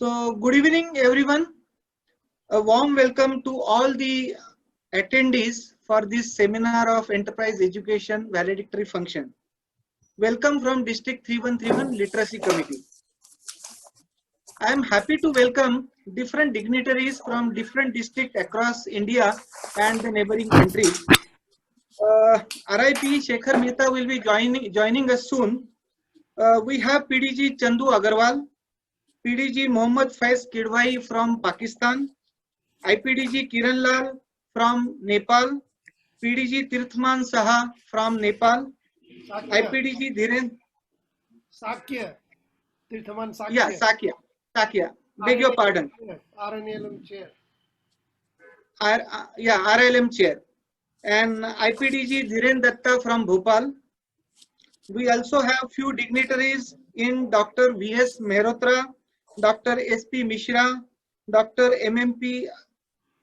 So, good evening, everyone. A warm welcome to all the attendees for this seminar of Enterprise Education Valedictory Function. Welcome from District 3131 Literacy Committee. I am happy to welcome different dignitaries from different districts across India and the neighboring countries. RIP Shekhar Mehta will be joining us soon. We have PDG Chandu Agarwal, PDG Mohammad Faiz Kidwai from Pakistan, IPDG Kiran Lal from Nepal, PDG Tirthman Saha from Nepal, IPDG Dhiren. Sakya. Tirthaman Sakya. Yeah, Sakya. Beg your pardon. RNLM chair. RLM chair. And IPDG Dhiren Datta from Bhopal. We also have few dignitaries in Dr. V.S. Mehrotra, Dr. S.P. Mishra, Dr. M.M.P.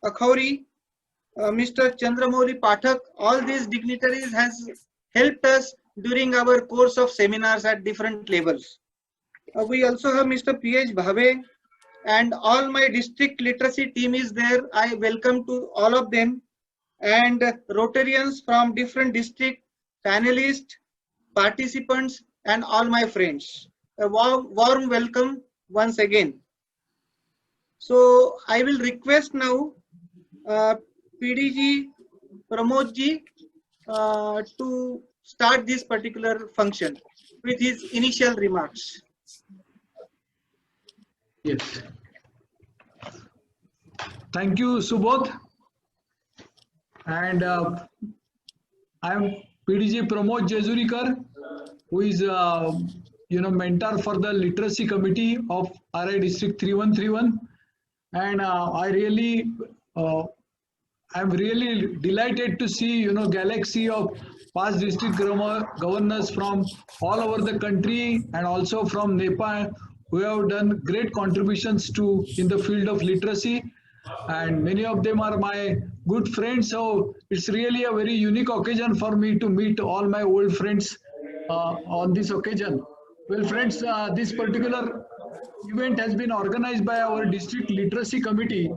Akhauri, Mr. Chandramouli Pathak. All these dignitaries has helped us during our course of seminars at different levels. We also have Mr. P.H. Bhave and all my district literacy team is there. I welcome to all of them and Rotarians from different district, panelists, participants and all my friends. A warm welcome once again. So I will request now PDG Pramod ji to start this particular function with his initial remarks. Yes. Thank you, Subodh. And I am PDG Pramod Jezurikar, who is mentor for the literacy committee of RI District 3131. And I'm really delighted to see galaxy of past district governors from all over the country and also from Nepal who have done great contributions in the field of literacy, and many of them are my good friends. So it's really a very unique occasion for me to meet all my old friends on this occasion. Well, friends, this particular event has been organized by our district literacy committee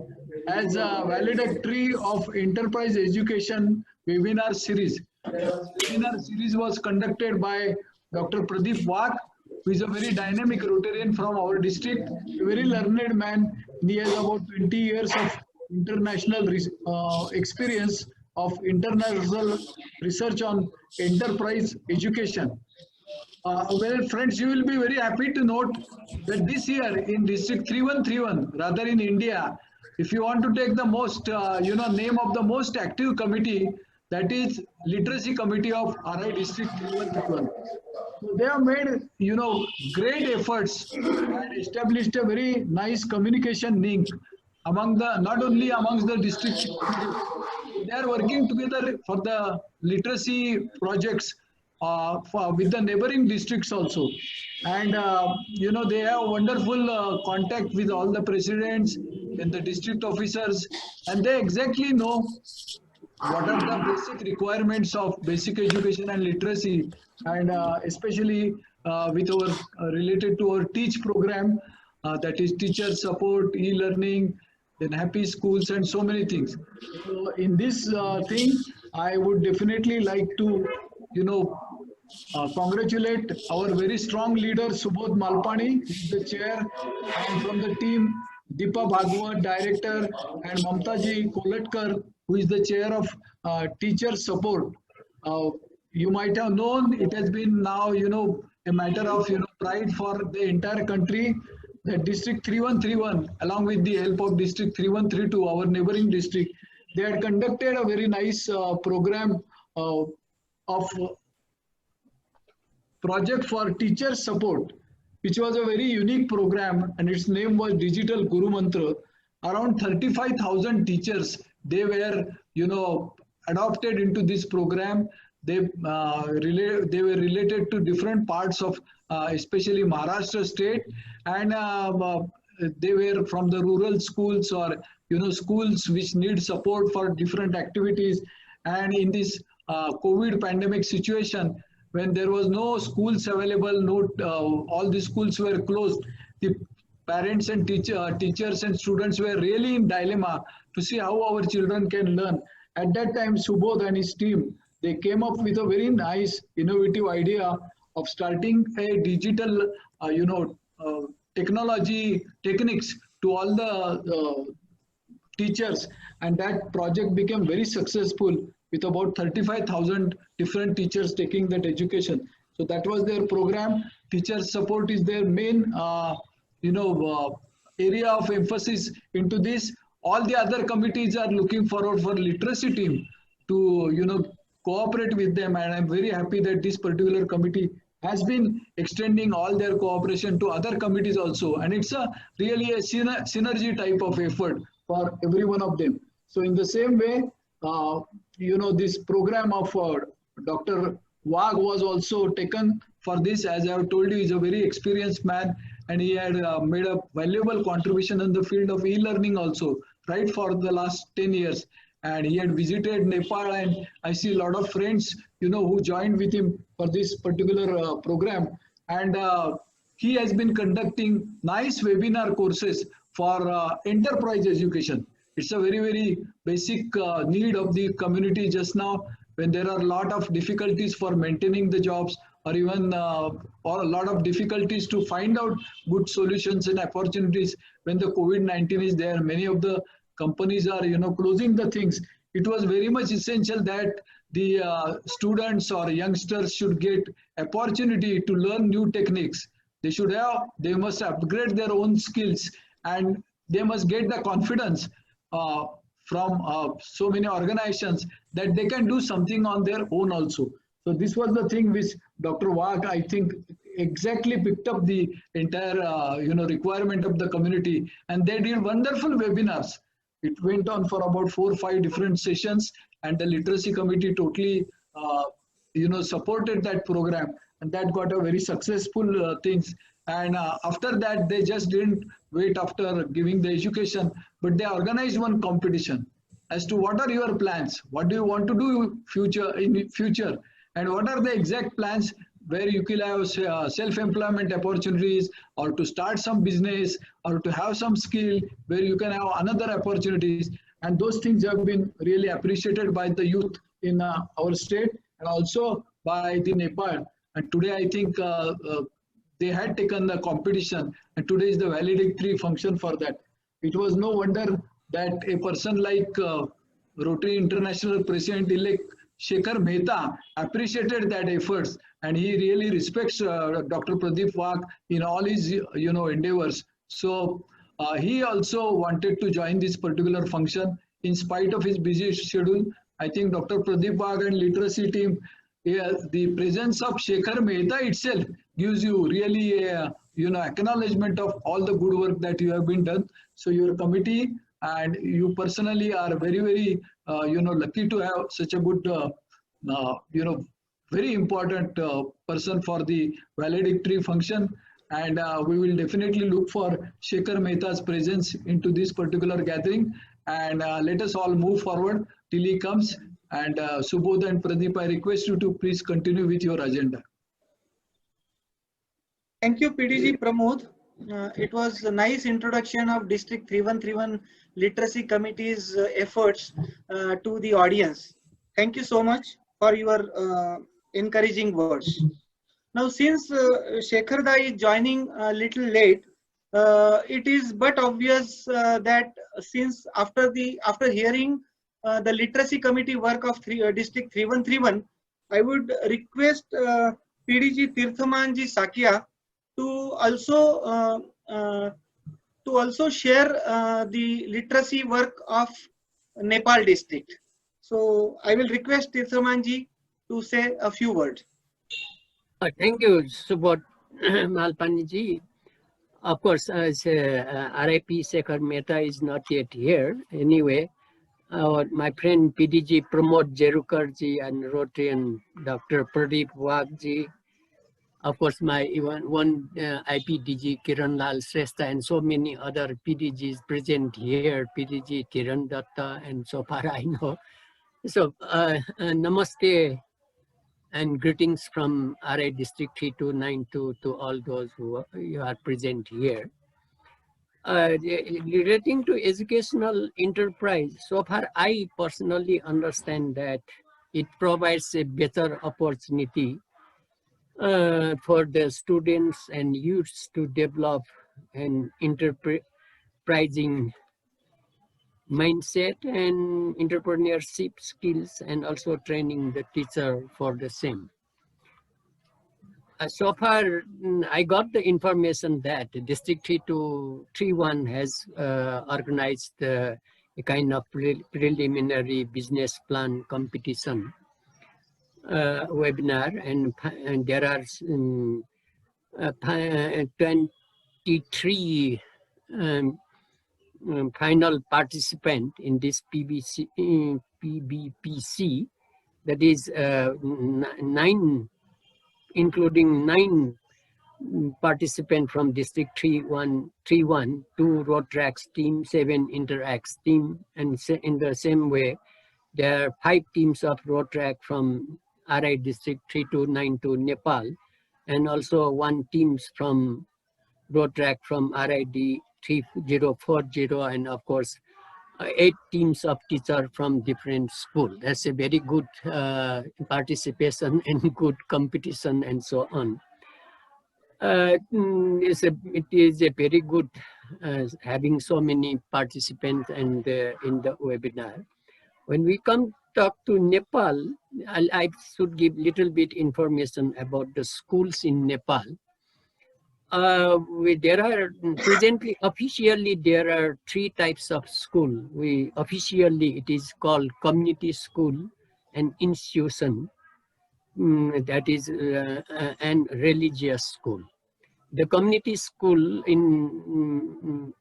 as a valedictory of enterprise education webinar series. Webinar series was conducted by Dr. Pradeep Wagh, who is a very dynamic Rotarian from our district, a very learned man. He has about 20 years of international experience of international research on enterprise education. Well, friends, you will be very happy to note that this year in District 3131, rather in India, if you want to take the most, name of the most active committee, that is Literacy Committee of RI District 3131. So they have made, great efforts and established a very nice communication link among not only amongst the district, they are working together for the literacy projects with the neighboring districts also. And, they have wonderful contact with all the presidents and the district officers, and they exactly know what are the basic requirements of basic education and literacy, and especially with our related to our teach program, that is teacher support, e-learning, then happy schools and so many things. So in this thing, I would definitely like to congratulate our very strong leader Subodh Malpani, the chair, and from the team Deepa Bhagwat, director, and Mamtaji Kolatkar, who is the chair of teacher support. You might have known it has been now a matter of pride for the entire country that District 3131, along with the help of District 3132, our neighboring district, they had conducted a very nice program of project for teacher support, which was a very unique program, and its name was Digital Guru Mantra. Around 35,000 teachers, they were adopted into this program. They were related to different parts of especially Maharashtra state, and they were from the rural schools or schools which need support for different activities. And in this COVID pandemic situation, when there was no schools available, all the schools were closed, the parents and teachers and students were really in dilemma to see how our children can learn. At that time, Subodh and his team, they came up with a very nice, innovative idea of starting a digital, technology techniques to all the teachers, and that project became very successful with about 35,000 different teachers taking that education. So that was their program. Teacher support is their main area of emphasis into this. All the other committees are looking forward for literacy team to cooperate with them, and I'm very happy that this particular committee has been extending all their cooperation to other committees also, and it's a really a synergy type of effort for every one of them. So in the same way, this program of Dr. Wag was also taken for this. As I have told you, he's a very experienced man, and he had made a valuable contribution in the field of e-learning also, right, for the last 10 years. And he had visited Nepal, and I see a lot of friends, who joined with him for this particular program. And he has been conducting nice webinar courses for enterprise education. It's a very, very basic need of the community just now, when there are a lot of difficulties for maintaining the jobs, or even or a lot of difficulties to find out good solutions and opportunities when the COVID-19 is there. Many of the companies are closing the things. It was very much essential that the students or youngsters should get opportunity to learn new techniques. They must upgrade their own skills, and they must get the confidence from so many organizations that they can do something on their own also. So this was the thing which Dr. Wag, I think, exactly picked up the entire requirement of the community, and they did wonderful webinars. It went on for about 4 or 5 different sessions, and the literacy committee totally supported that program, and that got a very successful things. And after that, they just didn't wait after giving the education, but they organized one competition as to what are your plans, what do you want to do in future, and what are the exact plans where you can have self-employment opportunities, or to start some business, or to have some skill where you can have another opportunities. And those things have been really appreciated by the youth in our state, and also by the Nepal. And today I think they had taken the competition, and today is the valedictory function for that. It was no wonder that a person like Rotary International President-elect Shekhar Mehta appreciated that efforts, and he really respects Dr. Pradeep Wag in all his endeavors. So he also wanted to join this particular function in spite of his busy schedule. I think Dr. Pradeep Wag and literacy team, the presence of Shekhar Mehta itself gives you really a acknowledgement of all the good work that you have been done. So your committee and you personally are very, very lucky to have such a good very important person for the valedictory function. And we will definitely look for Shekhar Mehta's presence into this particular gathering, and let us all move forward till he comes. And Subodh and Pradeep, I request you to please continue with your agenda. Thank you, PDG Pramod. It was a nice introduction of District 3131 Literacy Committee's efforts to the audience. Thank you so much for your encouraging words. Now, since Shekhar Da is joining a little late, it is but obvious that since after hearing the literacy committee work of District 3131, I would request PDG Tirthamanji Sakya to also share the literacy work of Nepal district. So I will request Tirthamanji to say a few words. Thank you, Subodh Malpani. Of course, as RIP Shekhar Mehta is not yet here. Anyway, my friend PDG Pramod Jerukar ji and Rotarian Dr. Pradeep Wag ji, of course, my one IPDG Kiran Lal Shrestha, and so many other PDGs present here, PDG Kiran Datta, and so far I know. So, namaste and greetings from RI District 3292 to all those who are present here. Relating to educational enterprise, so far I personally understand that it provides a better opportunity for the students and youths to develop an enterprising mindset and entrepreneurship skills, and also training the teacher for the same. So far, I got the information that District 3231 has organized a kind of preliminary business plan competition webinar, and there are 23 final participant in this PBPC, that is 9, including 9 participants from District 3131, 2 road tracks team, 7 interacts team, and in the same way, there are 5 teams of road track from RI District 3292 Nepal, and also 1 teams from road track from RID 3040, and of course 8 teams of teachers from different schools. That's a very good participation and good competition and so on. It is a very good having so many participants and in the webinar. When we come talk to Nepal, I should give little bit information about the schools in Nepal. There are presently, officially, there are 3 types of school. Officially, it is called community school and institution, that is, and religious school. The community school in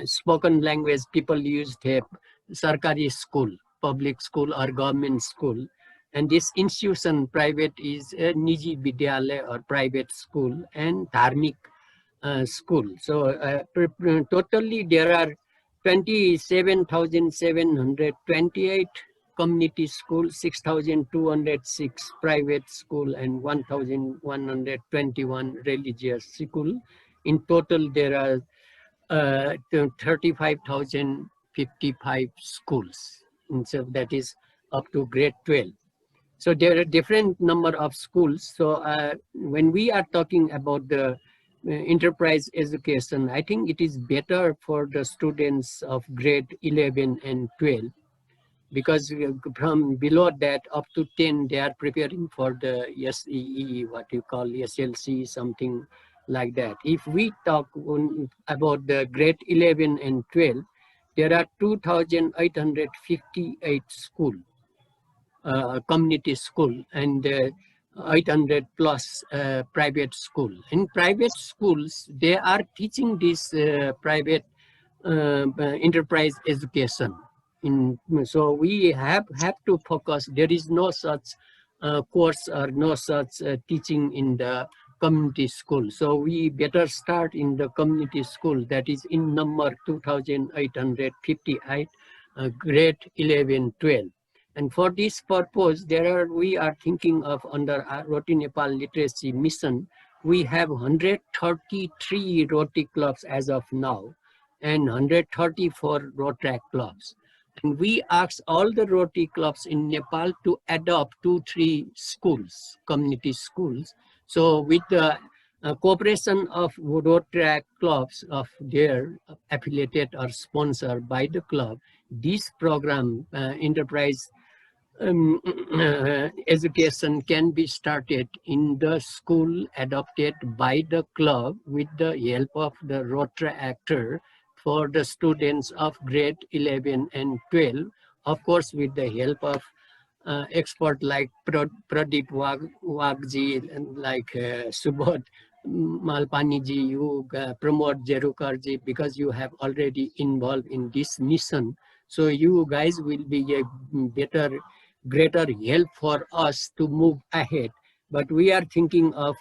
spoken language, people used to have Sarkari school, public school or government school. And this institution, private, is a Niji Vidyalaya or private school, and Dharmik school. So totally there are 27,728 community school, 6,206 private school, and 1,121 religious school. In total, there are 35,055 schools. And so that is up to grade 12. So there are different number of schools. So when we are talking about the enterprise education, I think it is better for the students of grade 11 and 12, because from below that up to 10, they are preparing for the SEE, what you call SLC, something like that. If we talk about the grade 11 and 12, there are 2,858 school, community school, and 800 plus private school. In private schools, they are teaching this private enterprise education. So we have to focus. There is no such course or no such teaching in the community school. So we better start in the community school, that is in number 2,858, grade 11, 12. And for this purpose, we are thinking of, under our Roti Nepal Literacy Mission, we have 133 Roti clubs as of now, and 134 Rotaract clubs. And we ask all the Roti clubs in Nepal to adopt 2-3 schools, community schools. So with the cooperation of Rotaract clubs of their affiliated or sponsored by the club, this program, enterprise education, can be started in the school adopted by the club with the help of the Rotaractor for the students of grade 11 and 12, of course with the help of expert like Pradeep Wagji, and like Subodh Malpaniji, you, Pramod Jerukarji, because you have already involved in this mission. So you guys will be a greater help for us to move ahead. But we are thinking of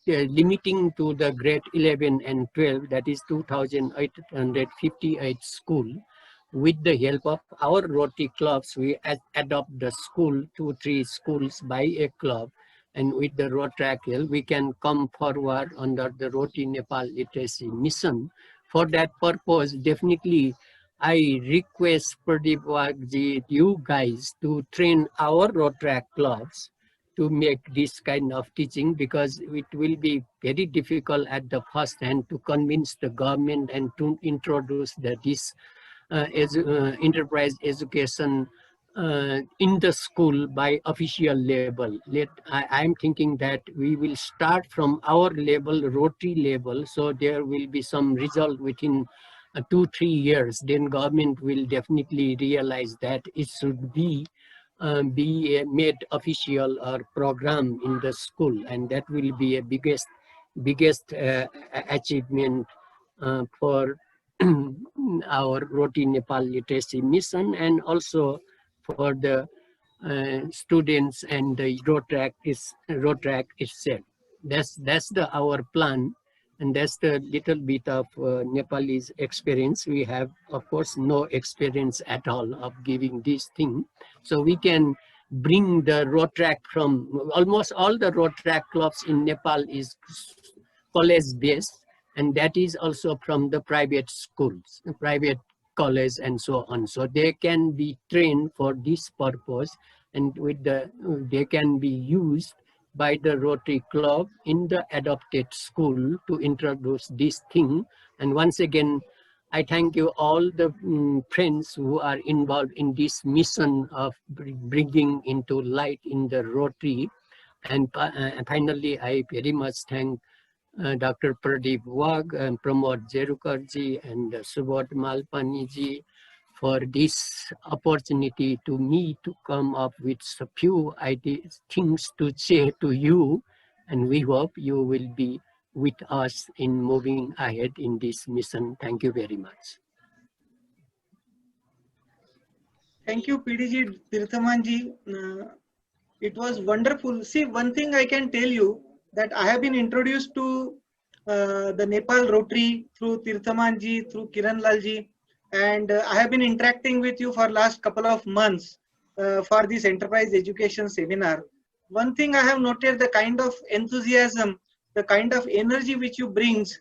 limiting to the grade 11 and 12, that is 2,858 school. With the help of our Roti clubs, we adopt the school, 2-3 schools by a club. And with the Rotaract help, we can come forward under the Roti Nepal Literacy Mission for that purpose, definitely I request Pradeep Wagji, you guys, to train our Rotaract clubs to make this kind of teaching, because it will be very difficult at the first hand to convince the government and to introduce this enterprise education in the school by official level. I'm thinking that we will start from our level, Rotary level, so there will be some result within 2-3 years. Then government will definitely realize that it should be made official or program in the school, and that will be a biggest achievement for our Roti Nepal Literacy Mission, and also for the students and the Rotaract itself. That's our plan, and that's the little bit of Nepalese experience. We have, of course, no experience at all of giving this thing, so we can bring the Rotaract from almost all the Rotaract clubs in Nepal is college based, and that is also from the private schools, private college, and so on. So they can be trained for this purpose, and they can be used by the Rotary Club in the adopted school to introduce this thing. And once again, I thank you all the friends who are involved in this mission of bringing into light in the Rotary. And finally, I very much thank Dr. Pradeep Wag and Pramod Jerukarji and Subodh Malpaniji for this opportunity to me to come up with a few ideas, things to say to you, and we hope you will be with us in moving ahead in this mission. Thank you very much. Thank you, PDG Tirthamanji. It was wonderful. See, one thing I can tell you, that I have been introduced to the Nepal Rotary through Tirthamanji, through Kiran Lalji, and I have been interacting with you for last couple of months for this enterprise education seminar. One thing I have noted, the kind of enthusiasm, the kind of energy which you brings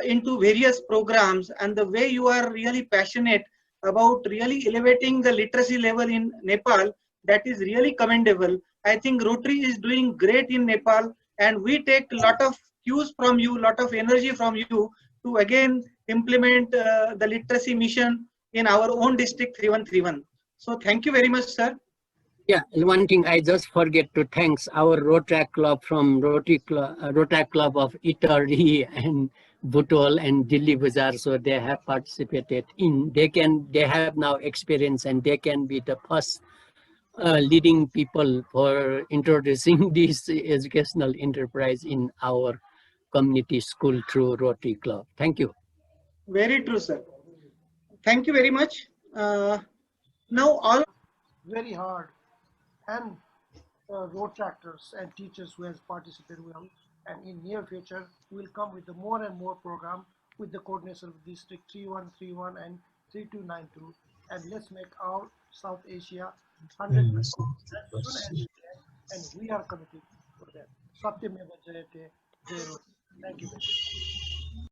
into various programs, and the way you are really passionate about really elevating the literacy level in Nepal, that is really commendable. I think Rotary is doing great in Nepal, and we take a lot of cues from you, lot of energy from you to again implement the literacy mission in our own district 3131. So thank you very much, sir. Yeah, one thing I just forget to thanks our Rotaract Club from Rotaract Club of Itari and Butol and Delhi Bazaar. So they have participated in. They have now experience, and they can be the first leading people for introducing this educational enterprise in our community school through Rotary Club. Thank you. Very true, sir. Thank you very much. Now all Very hard. And road tractors and teachers who has participated well. And in near future, we will come with the more and more program with the coordination of District 3131 and 3292. And let's make our South Asia 100% as soon as we can. And we are committed for that. Satyameva Jayate. Jai Rotary. Thank you.